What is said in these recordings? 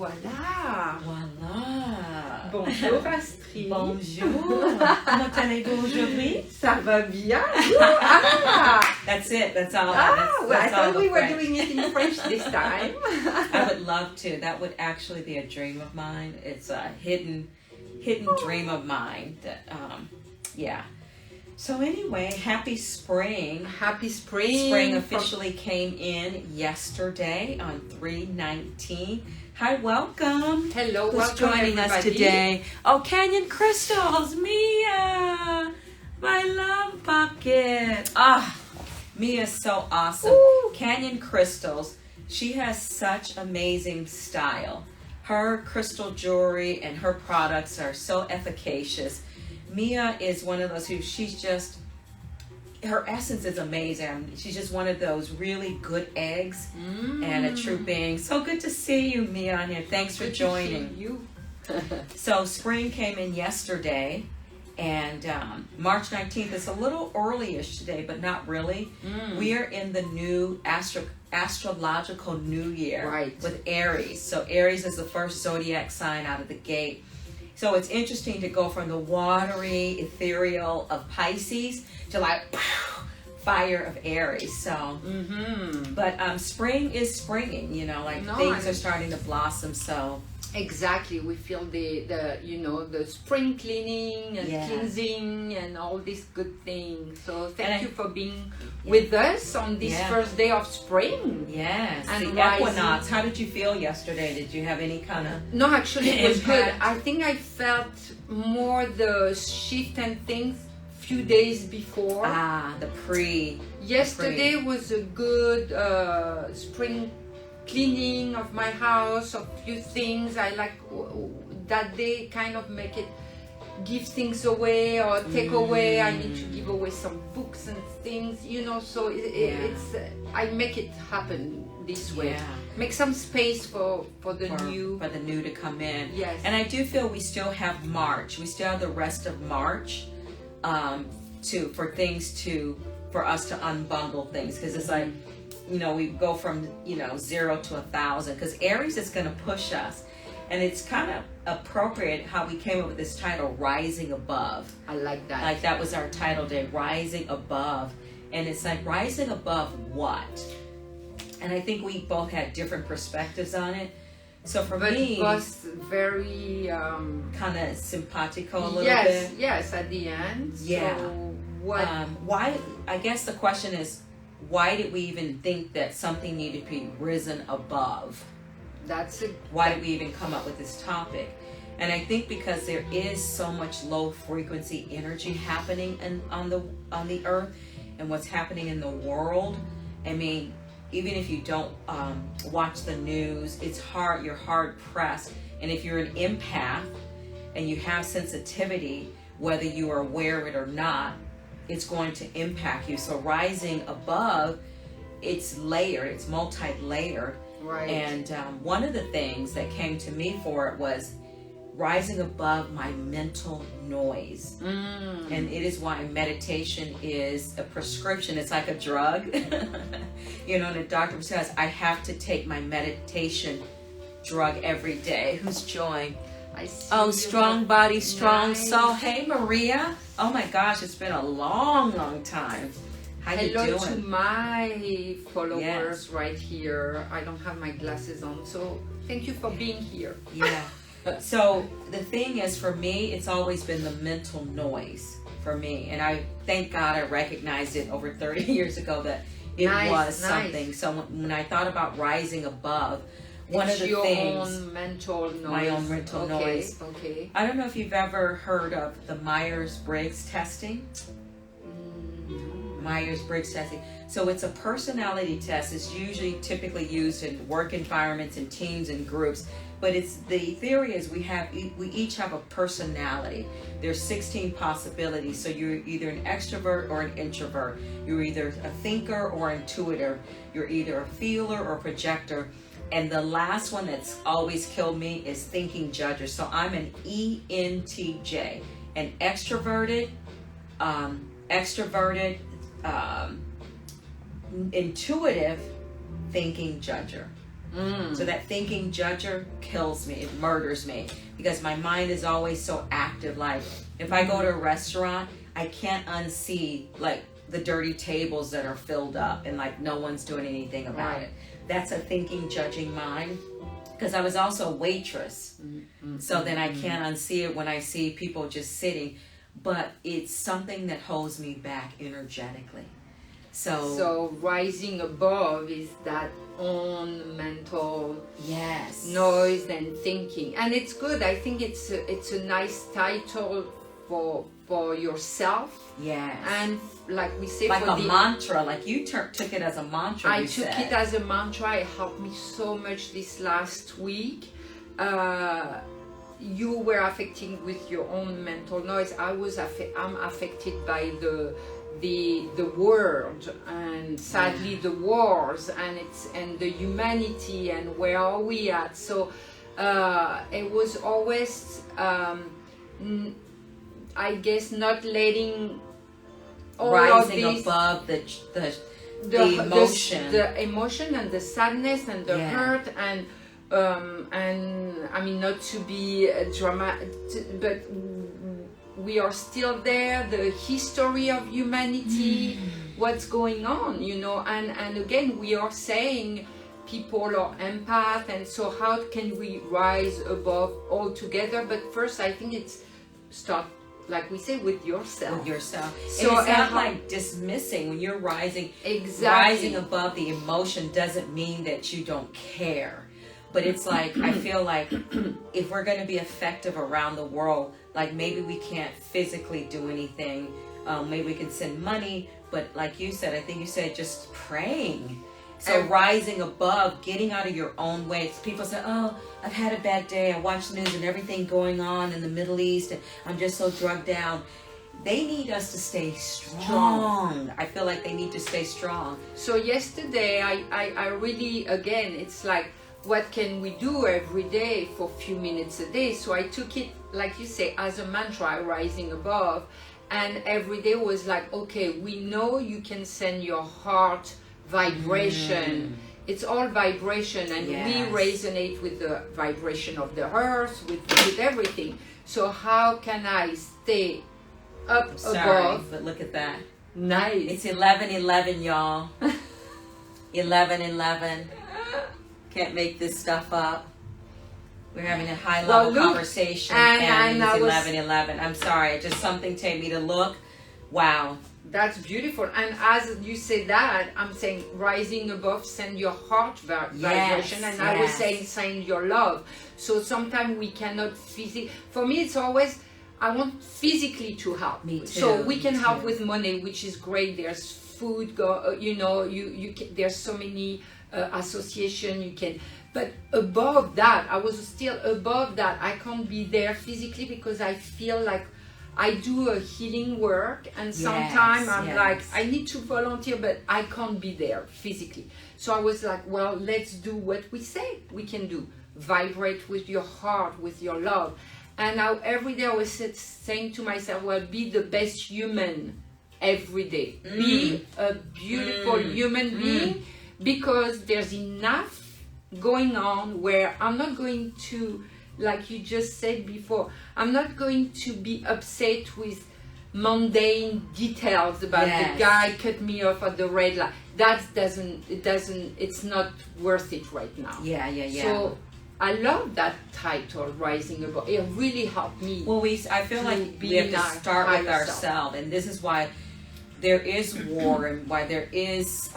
voilà. Voilà. Bonjour Astrid. Bonjour. Comment allez-vous aujourd'hui? Ça va bien. Ah. That's it. That's all. Well, I that's all thought we the were French. doing it in French this time. I would love to. That would actually be a dream of mine. It's a hidden dream of mine. That yeah. So anyway, happy spring. Happy spring. Spring officially came in yesterday on 3/19. Hi, welcome. Hello, Who's welcome joining everybody. us today? Oh, Canyon Crystals, Mia, my love bucket. Ah, Mia's so awesome. Ooh. Canyon Crystals. She has such amazing style. Her crystal jewelry and her products are so efficacious. Mia is one of those who her essence is amazing. She's just one of those really good eggs and a true being. So good to see you, Mia, on here. Thanks for joining. To see you. So spring came in yesterday, and March 19th is a little early-ish today, but not really. We are in the new astrological new year with Aries. So Aries is the first zodiac sign out of the gate. So it's interesting to go from the watery, ethereal of Pisces to like fire of Aries. So, but spring is springing. Things are starting to blossom. So exactly, we feel the spring cleaning and cleansing and all these good things. So thank you for being with us on this first day of spring. Yes, and the equinox. How did you feel yesterday? Did you have any kind of No, actually it was good. impact? I think I felt more the shift and things few days before. Yesterday was a good spring cleaning of my house, of few things. I like that day kind of make it give things away or take away. I need to give away some books and things, so it's I make it happen this way. Make some space for the new to come in. Yes. And I do feel we still have March. We still have the rest of March for us to unbundle things, because it's like we go from 0 to 1,000, because Aries is going to push us. And it's kind of appropriate how we came up with this title, Rising Above. I like that. Like that was our title day, Rising Above. And it's like, rising above what? And I think we both had different perspectives on it. So for me, it was very kind of simpatico a little bit. Yes, at the end. Yeah. So what? Why? I guess the question is, why did we even think that something needed to be risen above? That's it. Why did we even come up with this topic? And I think because there is so much low frequency energy happening on the earth, and what's happening in the world. I mean, even if you don't watch the news, it's hard. You're hard pressed. And if you're an empath and you have sensitivity, whether you are aware of it or not, it's going to impact you. So rising above, it's layered. It's multi-layered. Right. And one of the things that came to me for it was rising above my mental noise. And it is why meditation is a prescription. It's like a drug. And the doctor says, I have to take my meditation drug every day. Who's joined? I see. Oh, strong body, strong Nice. soul. Hey, Maria. Oh my gosh, it's been a long, long time. How you Hello doing? to my followers right here. I don't have my glasses on, so thank you for being here. Yeah. So the thing is, for me, it's always been the mental noise for me. And I thank God I recognized it over 30 years ago that it was something. So when I thought about rising above, one of the your things, own mental noise. my own mental noise. Okay. I don't know if you've ever heard of the Myers-Briggs testing. Myers-Briggs testing. So it's a personality test. It's typically used in work environments and teams and groups. But the theory is we each have a personality. There's 16 possibilities. So you're either an extrovert or an introvert. You're either a thinker or intuitive. You're either a feeler or projector. And the last one that's always killed me is thinking judger. So I'm an ENTJ, an extroverted, intuitive thinking judger. So that thinking judger kills me. It murders me because my mind is always so active. Like if I go to a restaurant, I can't unsee like the dirty tables that are filled up and like no one's doing anything about it. That's a thinking, judging mind. Because I was also a waitress. So then I can't unsee it when I see people just sitting. But it's something that holds me back energetically. So rising above is that own mental noise and thinking, and it's good. I think it's a nice title for yourself. Yes. And like we say, like for a mantra, like you took it as a mantra. I took it as a mantra. It helped me so much this last week. You were affecting with your own mental noise. I'm affected by the world, and sadly the wars, and the humanity, and where are we at. So it was always I guess not letting all rising of this, above the emotion and the sadness and the hurt, and I mean, not to be dramatic, but we are still there, the history of humanity, what's going on, you know, and again, we are saying people are empath, and so how can we rise above all together? But first, I think it's start, like we say, with yourself. With yourself. So and it's not like dismissing when you're rising. Rising above the emotion doesn't mean that you don't care. But it's like, I feel like if we're going to be effective around the world, like maybe we can't physically do anything. Maybe we can send money. But like you said, I think you said just praying. So rising above, getting out of your own way. People say, oh, I've had a bad day. I watch the news and everything going on in the Middle East, and I'm just so drugged down. They need us to stay strong. I feel like they need to stay strong. So yesterday, I really, again, it's like, what can we do every day for a few minutes a day? So I took it, like you say, as a mantra, rising above. And every day was like, okay, we know you can send your heart vibration. It's all vibration, and we resonate with the vibration of the earth, with everything. So how can I stay up above? But look at that. Nice. It's 11:11, y'all. 11:11. Can't make this stuff up. We're having a high-level conversation, and it's 11:11. I'm sorry, just something told me to look. Wow. That's beautiful. And as you say that, I'm saying rising above, send your heart vibration. And I was saying send your love. So sometimes we cannot physically. For me, it's always, I want physically to help. Me too. So we can help with money, which is great. There's food, you know, you can, there's so many association you can. But above that, I was still above that. I can't be there physically because I feel like I do a healing work, and sometimes I'm like, I need to volunteer, but I can't be there physically. So I was like, well, let's do what we say we can do. Vibrate with your heart, with your love. And now every day I was saying to myself, well, be the best human every day. Be a beautiful human being, because there's enough going on where I'm not going to, like you just said before, I'm not going to be upset with mundane details about the guy cut me off at the red light. It's not worth it right now. So I love that title, Rising Above. It really helped me. Well, I feel like we have to start with ourselves, and this is why there is war and why there is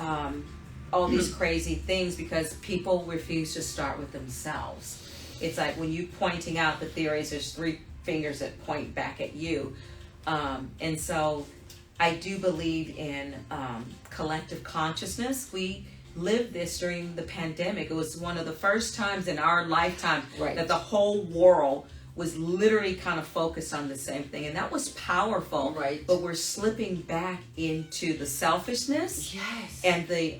all these crazy things, because people refuse to start with themselves. It's like when you pointing out the theories, there's 3 fingers that point back at you. And so I do believe in collective consciousness. We lived this during the pandemic. It was one of the first times in our lifetime that the whole world was literally kind of focused on the same thing. And that was powerful. But we're slipping back into the selfishness and the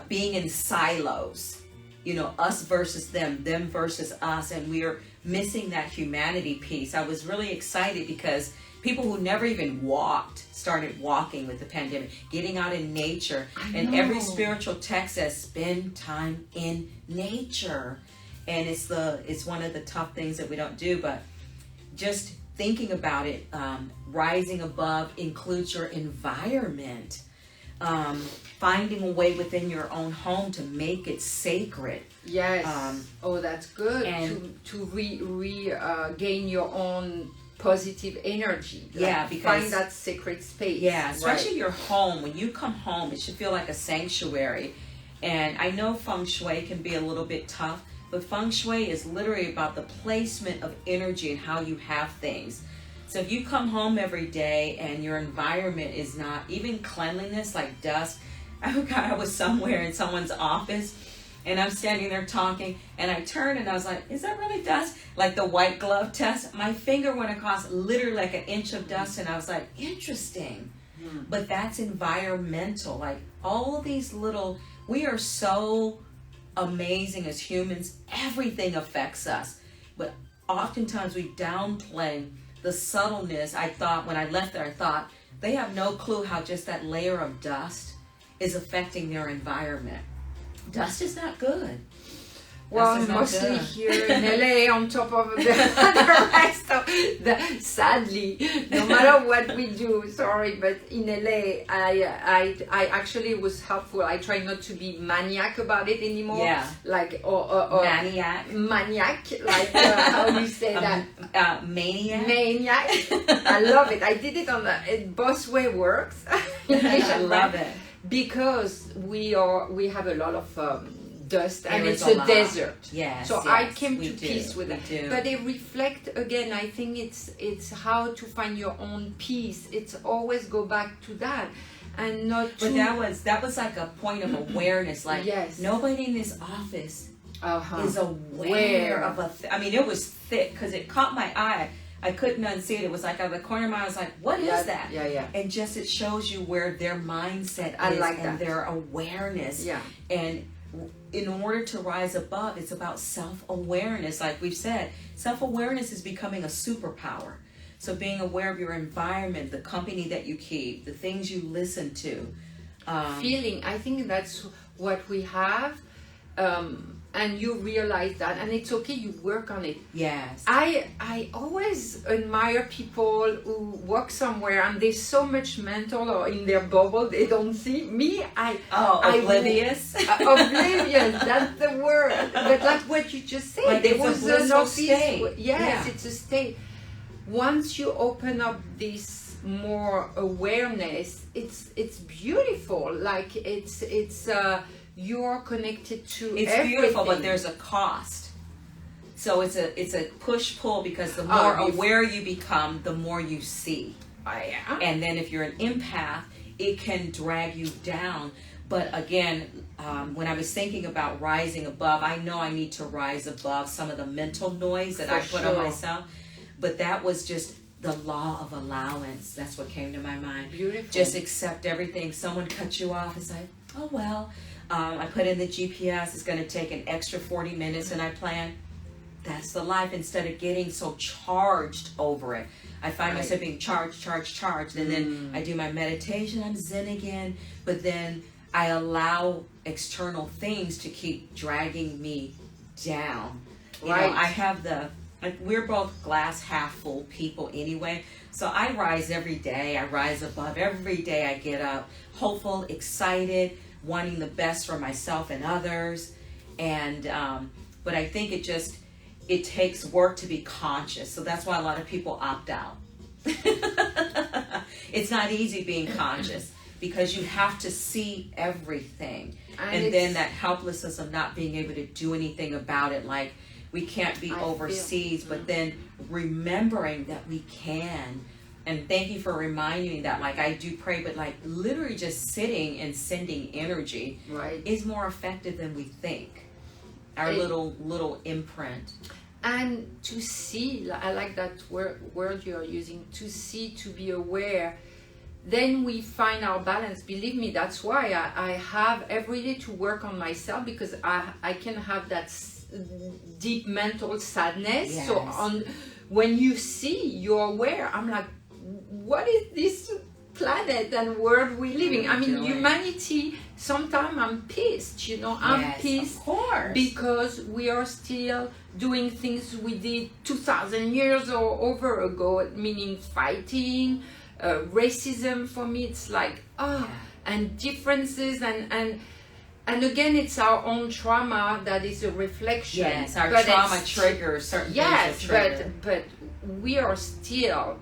being in silos. us versus them versus us, and we're missing that humanity piece. I was really excited because people who never even walked started walking with the pandemic, getting out in nature. And every spiritual text says spend time in nature. And it's one of the tough things that we don't do, but just thinking about it, rising above includes your environment. Finding a way within your own home to make it sacred. Yes. That's good. And to regain your own positive energy. Because find that sacred space. Yeah, especially your home. When you come home, it should feel like a sanctuary. And I know feng shui can be a little bit tough, but feng shui is literally about the placement of energy and how you have things. So if you come home every day and your environment is not, even cleanliness, like dust. I was somewhere in someone's office and I'm standing there talking and I turned and I was like, is that really dust? Like the white glove test. My finger went across literally like an inch of dust and I was like, interesting. But that's environmental. Like all these little, we are so amazing as humans. Everything affects us. But oftentimes we downplay the subtleness. I thought when I left there, I thought they have no clue how just that layer of dust is affecting their environment. Dust is not good. Well, mostly here in LA, on top of the rest of sadly, no matter what we do, sorry, but in LA, I actually was helpful. I try not to be maniac about it anymore. Yeah. Like, or maniac, like, how you say that? Maniac. I love it. I did it on both way works. I love it. Because we have a lot of dust and it's a a desert. Yes. So I came to peace with that. Do. But they reflect again. I think it's how to find your own peace. It's always go back to that, and not. But that was like a point of awareness. Like nobody in this office is aware of I mean, it was thick because it caught my eye. I couldn't unsee it. It was like out of the corner of my eye. I was like, what is that? Yeah. And just it shows you where their mindset is and their awareness. Yeah. And in order to rise above, it's about self-awareness. Like we've said, self-awareness is becoming a superpower. So being aware of your environment, the company that you keep, the things you listen to. Feeling, I think that's what we have. And you realize that, and it's okay, you work on it. Yes. I always admire people who work somewhere and they're so much mental or in their bubble they don't see. Me, oblivious. Oblivious, that's the word. But like what you just said, like there it's was a blissful state. Yes, it's a state. Once you open up this more awareness, it's beautiful. Like it's you're connected to it's everything. Beautiful, but there's a cost. So it's a push-pull because the more aware you become, the more you see. And then if you're an empath, it can drag you down. But again, when I was thinking about rising above, I know I need to rise above some of the mental noise that I put on myself. But that was just the law of allowance. That's what came to my mind. Beautiful. Just accept everything. Someone cut you off. It's like, oh well. I put in the GPS, it's going to take an extra 40 minutes and I plan. That's the life. Instead of getting so charged over it, I find myself being charged. And then I do my meditation, I'm zen again, but then I allow external things to keep dragging me down. You know, I have we're both glass half full people anyway. So I rise every day. I rise above every day. I get up hopeful, excited, wanting the best for myself and others. And but I think it takes work to be conscious. So that's why a lot of people opt out. It's not easy being conscious because you have to see everything. And then that helplessness of not being able to do anything about it. Like we can't be overseas, but then remembering that we can. And thank you for reminding me that, like, I do pray, but like literally just sitting and sending energy is more effective than we think. Our little imprint. And to see, I like that word you're using, to see, to be aware. then we find our balance. Believe me, that's why I have every day to work on myself, because I can have that deep mental sadness. Yes. So when you see, you're aware. I'm like, what is this planet and world we living? I mean, humanity, sometimes I'm pissed, I'm pissed, of course, because we are still doing things we did 2,000 years or over ago, meaning fighting, racism. For me, it's like, and differences, and again, it's our own trauma that is a reflection. Yes, our trauma triggers certain things. Yes, but we are still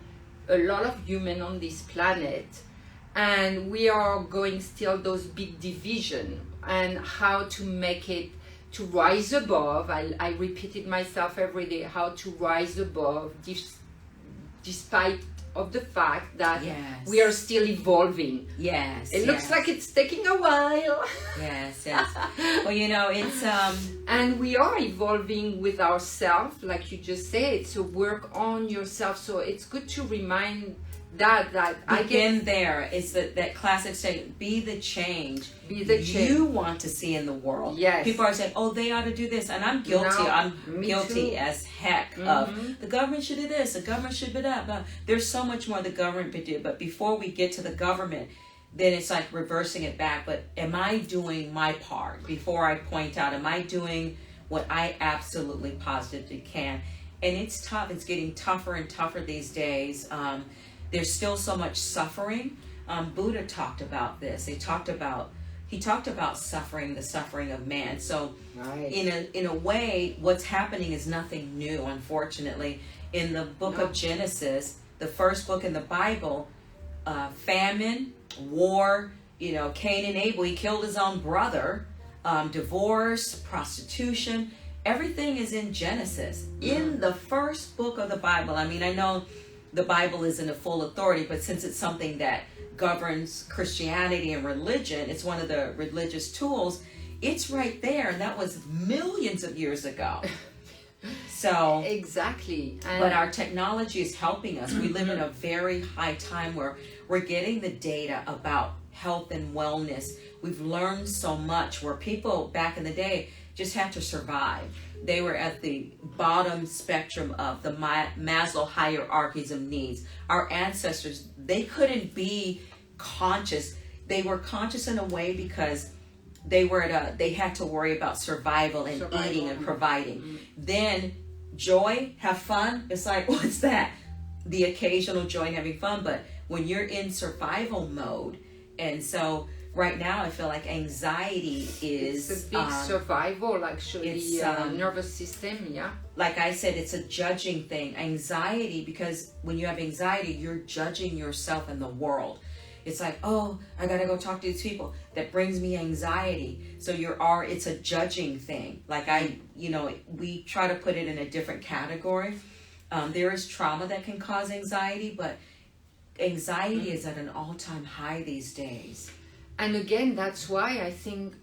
a lot of human on this planet, and we are going still those big division, and how to make it, to rise above. I repeat it myself every day, how to rise above, despite of the fact that we are still evolving. Yes. It looks like it's taking a while. Yes. Well, it's and we are evolving with ourselves, like you just said. So work on yourself. So it's good to remind that there. It's that classic saying, be the change. Be the change you want to see in the world. Yes. People are saying, oh, they ought to do this. And I'm guilty. I'm guilty as heck of the government should do this. The government should do that. But there's so much more the government could do. But before we get to the government, then it's like reversing it back. But am I doing my part? Before I point out, am I doing what I absolutely positively can? And it's tough. It's getting tougher and tougher these days. There's still so much suffering. Buddha talked about this. He talked about suffering, the suffering of man. So in a way, what's happening is nothing new, unfortunately. In the book of Genesis, the first book in the Bible, famine, war, Cain and Abel, he killed his own brother, divorce, prostitution, everything is in Genesis. In the first book of the Bible. I mean, I know the Bible isn't a full authority, but since it's something that governs Christianity and religion, it's one of the religious tools, it's right there, and that was millions of years ago. So exactly. But our technology is helping us. We live in a very high time where we're getting the data about health and wellness. We've learned so much, where people back in the day just had to survive. They were at the bottom spectrum of the Maslow hierarchies of needs. Our ancestors, they couldn't be conscious. They were conscious in a way because they had to worry about survival and eating and providing. Then joy, have fun, it's like, what's that? The occasional joy in having fun. But when you're in survival mode, and so right now I feel like anxiety is it's a big survival, actually. It's nervous system. Like I said, it's a judging thing. Anxiety, because when you have anxiety, you're judging yourself and the world. It's like, oh, I gotta go talk to these people. That brings me anxiety. So it's a judging thing. Like we try to put it in a different category. There is trauma that can cause anxiety, but anxiety is at an all-time high these days. And again, that's why I think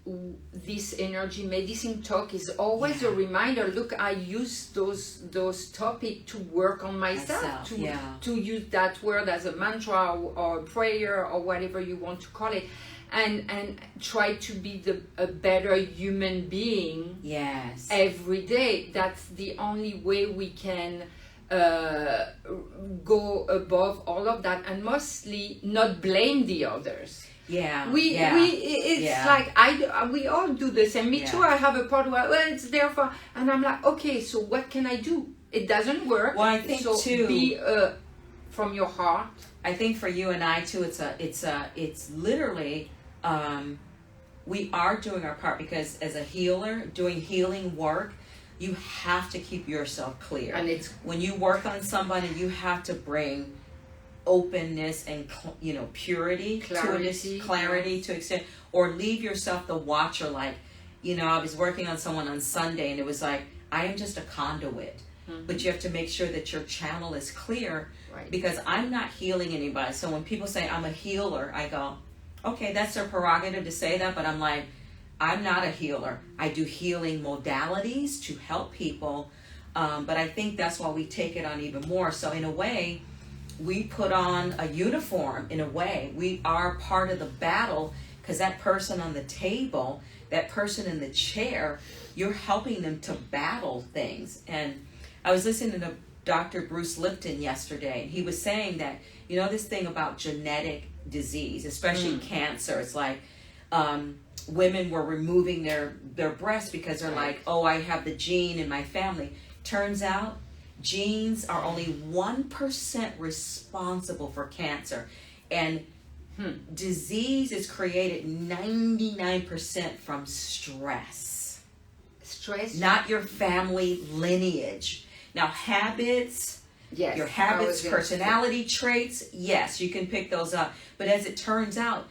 this energy medicine talk is always a reminder. Look, I use those topics to work on myself, to use that word as a mantra or a prayer or whatever you want to call it, and try to be a better human being. Yes. Every day. That's the only way we can go above all of that, and mostly not blame the others. It's like we all do the same. Me too. I have a part where it's there for, and I'm like, okay, so what can I do? It doesn't work. Well, I think too. Be from your heart. I think for you and I too, it's literally, we are doing our part, because as a healer, doing healing work, you have to keep yourself clear. And it's when you work on somebody, you have to bring openness and purity, clarity to extent, or leave yourself the watcher. Like, I was working on someone on Sunday, and it was like, I am just a conduit. But you have to make sure that your channel is clear, because I'm not healing anybody. So when people say I'm a healer, I go, okay, that's their prerogative to say that, but I'm like, I'm not a healer. I do healing modalities to help people, but I think that's why we take it on even more. So in a way, we put on a uniform in a way. We are part of the battle because that person on the table, that person in the chair, you're helping them to battle things. And I was listening to Dr. Bruce Lipton yesterday, and he was saying that, you know, this thing about genetic disease, especially cancer, it's like women were removing their breasts because they're like, oh, I have the gene in my family. Turns out genes are only 1% responsible for cancer. And disease is created 99% from stress. Stress? Not your family lineage. Now, habits, yes, your habits, personality traits, yes, you can pick those up. But as it turns out,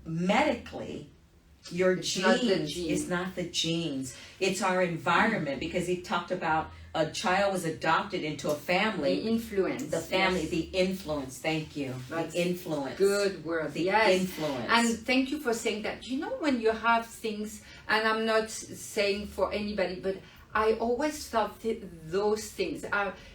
medically, your genes is not the genes. It's our environment, because he talked about a child was adopted into a family. The influence. The family, the influence. Thank you. That's the influence. Good word. The influence. And thank you for saying that. You know, when you have things, and I'm not saying for anybody, but I always felt those things.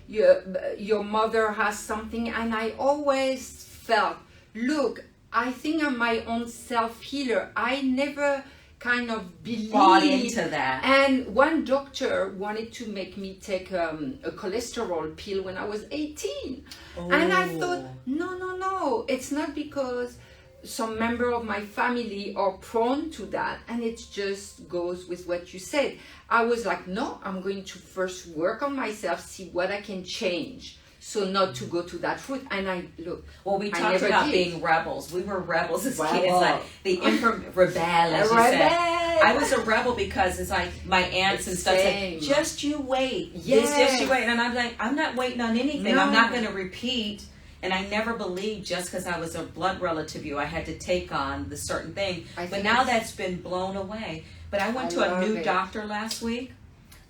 Your mother has something, and I always felt, look, I think I'm my own self-healer. I never kind of bought into that. And one doctor wanted to make me take a cholesterol pill when I was 18. Oh. And I thought, no, it's not because some member of my family are prone to that, and it just goes with what you said. I was like, no, I'm going to first work on myself, see what I can change, so not to go to that route. And we talked about being rebels. We were rebels as kids, like the rebel, as you said. I was a rebel because it's like my aunts and stuff said, just you wait, just you wait, and I'm like, I'm not waiting on anything. No. I'm not going to repeat. And I never believed just because I was a blood relative I had to take on the certain thing. But now that's been blown away. But I went to a new doctor last week.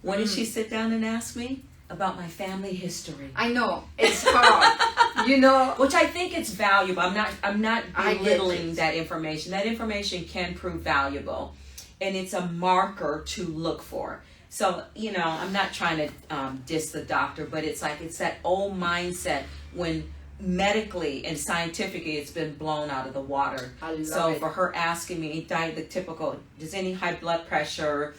When did she sit down and ask me about my family history? I know it's hard, you know, which I think it's valuable. I'm not belittling that information. That information can prove valuable, and it's a marker to look for. So, you know, I'm not trying to diss the doctor, but it's like it's that old mindset when medically and scientifically it's been blown out of the water. So for her asking me the typical, does any high blood pressure,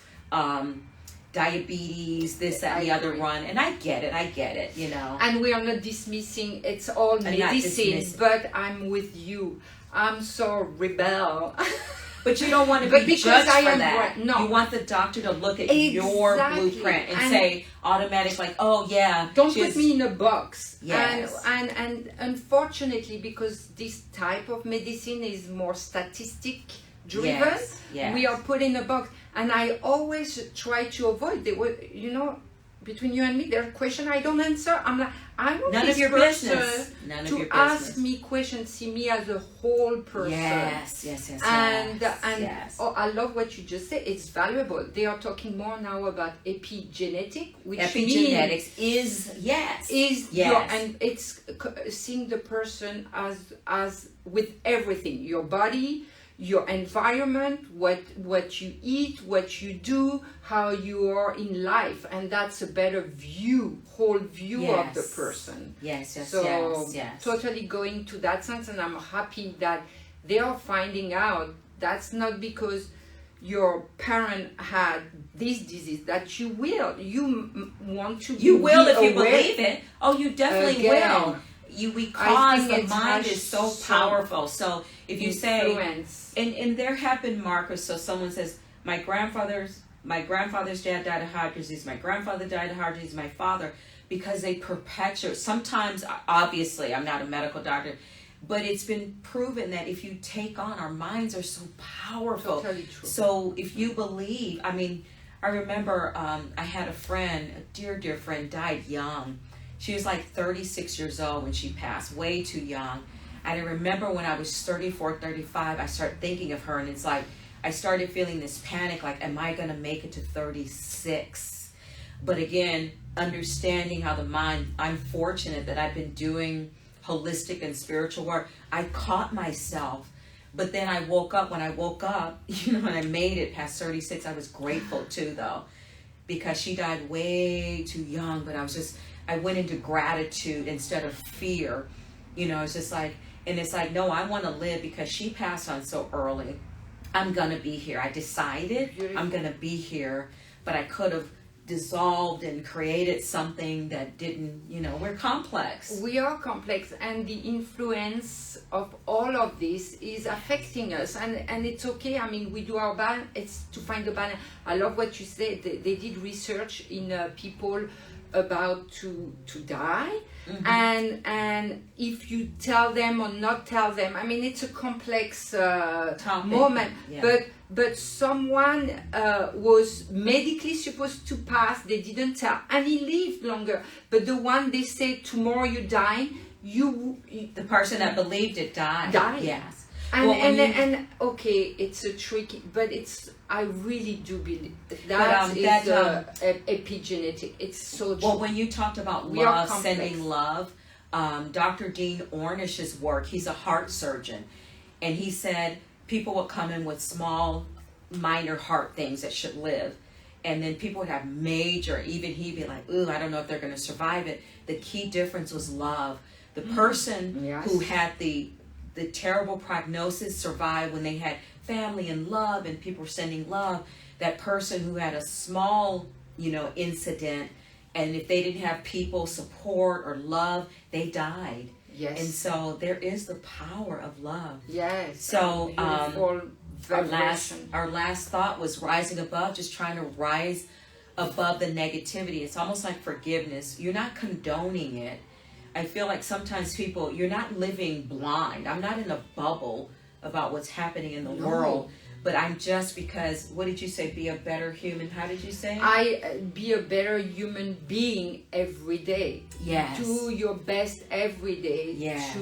diabetes, this, that, and the other run, and I get it, you know. And we are not dismissing, it's all medicine, but I'm with you. I'm so rebel. But you don't want to be judged for that. No. You want the doctor to look at your blueprint and say automatic, like, oh yeah. Don't put me in a box. Yes. And unfortunately, because this type of medicine is more statistic driven, we are put in a box. And I always try to avoid you know, between you and me, there are questions I don't answer. I'm like, I want none this of your person business. None of to your ask business. me questions, see me as a whole person. Yes. And oh, I love what you just said. It's valuable. They are talking more now about epigenetic, which epigenetics is and it's seeing the person as with everything, your body, your environment, what you eat, what you do, how you are in life, and that's a better whole view of the person. Yes. Totally going to that sense, and I'm happy that they are finding out that's not because your parent had this disease that you will. Want to you will if you believe it. Oh, you definitely will. Because the mind is so powerful. So if you influence. say, and there have been markers. So someone says, my grandfather's dad died of heart disease. My grandfather died of heart disease. My father, because they perpetuate. Sometimes, obviously, I'm not a medical doctor, but it's been proven that if you take on, our minds are so powerful. Totally true. So if you believe, I remember I had a friend, a dear friend, died young. She was like 36 years old when she passed, way too young. And I remember when I was 34, 35, I started thinking of her, and it's like, I started feeling this panic, like, am I going to make it to 36? But again, understanding how the mind, I'm fortunate that I've been doing holistic and spiritual work. I caught myself, but then I woke up. When I woke up, you know, when I made it past 36, I was grateful too, though, because she died way too young, but I went into gratitude instead of fear. You know, it's just like, and it's like, no, I want to live because she passed on so early. I'm going to be here. I decided I'm going to be here, but I could have dissolved and created something that didn't, you know, we're complex. We are complex, and the influence of all of this is affecting us, and it's okay. I mean, we do our balance. It's to find the balance. I love what you said. They did research in people about to die, and if you tell them or not tell them, I mean, it's a complex moment. Yeah. But someone was medically supposed to pass, they didn't tell, and he lived longer. But the one they said, tomorrow you die, the person that believed it died. Yes. And, well, and okay, it's a tricky, but I really do believe that epigenetic. It's so true. Well, when you talked about love, sending love, Dr. Dean Ornish's work, he's a heart surgeon, and he said people would come in with small, minor heart things that should live, and then people would have major, even he'd be like, ooh, I don't know if they're going to survive it. The key difference was love. The person who had the terrible prognosis survived when they had family and love and people were sending love. That person who had a small, you know, incident, and if they didn't have people support or love, they died. Yes. And so there is the power of love. Yes. So our last thought was rising above, just trying to rise above the negativity. It's almost like forgiveness. You're not condoning it. I feel like sometimes people, you're not living blind. I'm not in a bubble about what's happening in the world, but I'm just because, what did you say, be a better human? How did you say? Be a better human being every day. Yes. Do your best every day. Yes.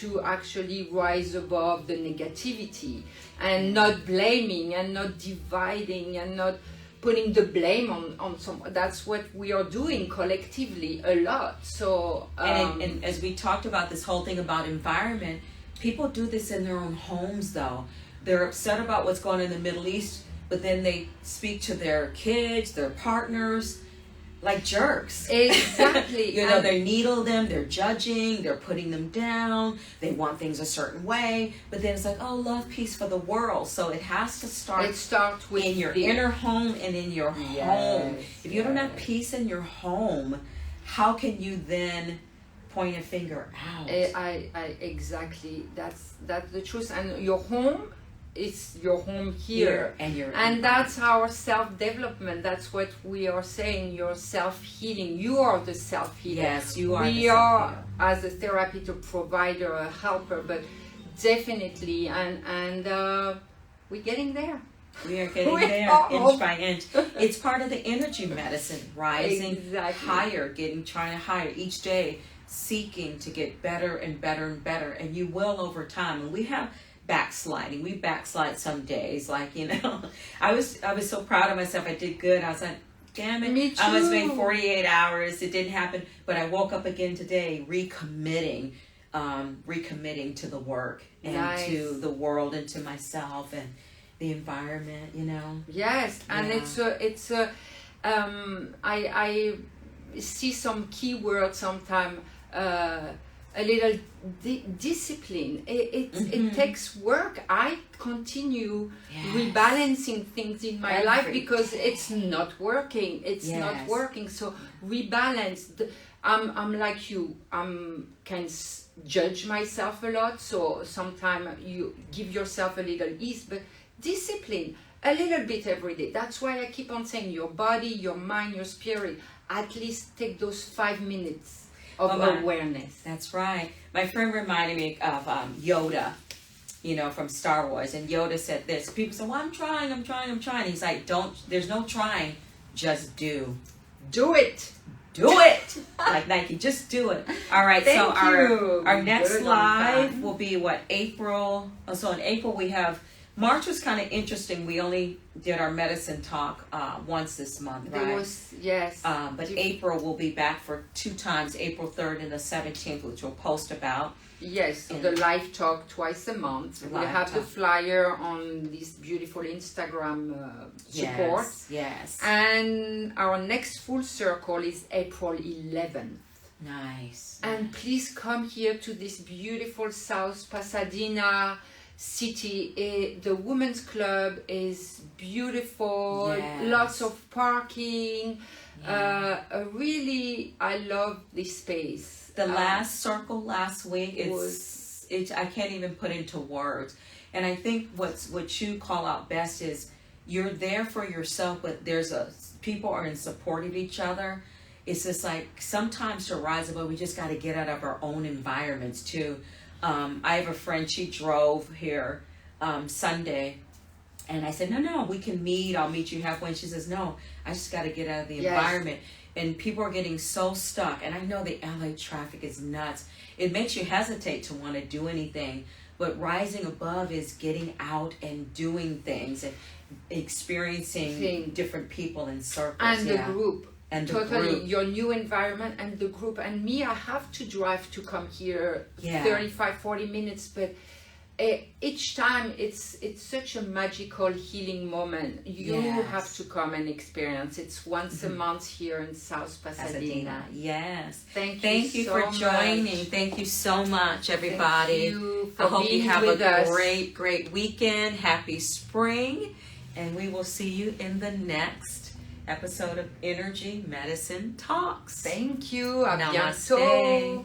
To actually rise above the negativity and not blaming and not dividing and not putting the blame on someone. That's what we are doing collectively a lot. So and as we talked about this whole thing about environment, people do this in their own homes though. They're upset about what's going on in the Middle East, but then they speak to their kids, their partners, like jerks. Exactly. You know, they needle them, they're judging, they're putting them down, they want things a certain way, but then it's like, oh, love, peace for the world. So it has to start with in your inner home and in your home. If you don't have peace in your home, how can you then point a finger out? Exactly. That's the truth. And your home, it's your home here. And that's our self-development. That's what we are saying, your self-healing. You are the self-healer. Yes, you are. We are, as a therapeutic provider, a helper, but definitely, and we're getting there. We are getting there inch by inch. It's part of the energy medicine, rising higher, trying to higher each day, seeking to get better and better and better, and you will over time. And we have backsliding. We backslide some days, like, you know. I was so proud of myself. I did good. I was like, damn it. Me too. I was made 48 hours. It didn't happen. But I woke up again today recommitting to the work and to the world and to myself and the environment, you know. Yes, and it's I see some keywords sometimes. A little discipline. It takes work. I continue rebalancing things in my life because it's not working. It's not working. So rebalance. I'm like you. Can judge myself a lot. So sometimes you give yourself a little ease, but discipline a little bit every day. That's why I keep on saying your body, your mind, your spirit. At least take those 5 minutes of awareness. That's right. My friend reminded me of Yoda, you know, from Star Wars. And Yoda said this. People say, well, I'm trying. He's like, there's no trying, just do. Do it. Do it. Like Nike, just do it. All right, so our next live will be April. So in April we have, March was kind of interesting. We only did our medicine talk once this month, right? But April will be back for 2 times, April 3rd and the 17th, which we'll post about. Yes, so the live talk twice a month. We have the flyer on this beautiful Instagram support. Yes. And our next full circle is April 11th. Nice. And please come here to this beautiful South Pasadena city. The women's club is beautiful, Yes. lots of parking. Yeah. Really, I love this space. The last circle last week, was I can't even put into words. And I think what you call out best is you're there for yourself, but people are in support of each other. It's just like sometimes to rise above, we just got to get out of our own environments too. I have a friend, she drove here Sunday, and I said, no, we can meet. I'll meet you halfway. And she says, no, I just got to get out of the Yes. environment. And people are getting so stuck. And I know the LA traffic is nuts. It makes you hesitate to want to do anything. But rising above is getting out and doing things and experiencing different people in circles. And the group. And the totally group. Your new environment and the group. And me, I have to drive to come here 35-40 minutes, but each time it's such a magical healing moment. You have to come and experience. It's once a month here in South Pasadena. Yes. Thank you so for much. joining. Thank you so much, everybody. Thank you for I hope you being have with a us. great weekend. Happy spring. And we will see you in the next episode of Energy Medicine Talks. Thank you. À Namaste. bientôt.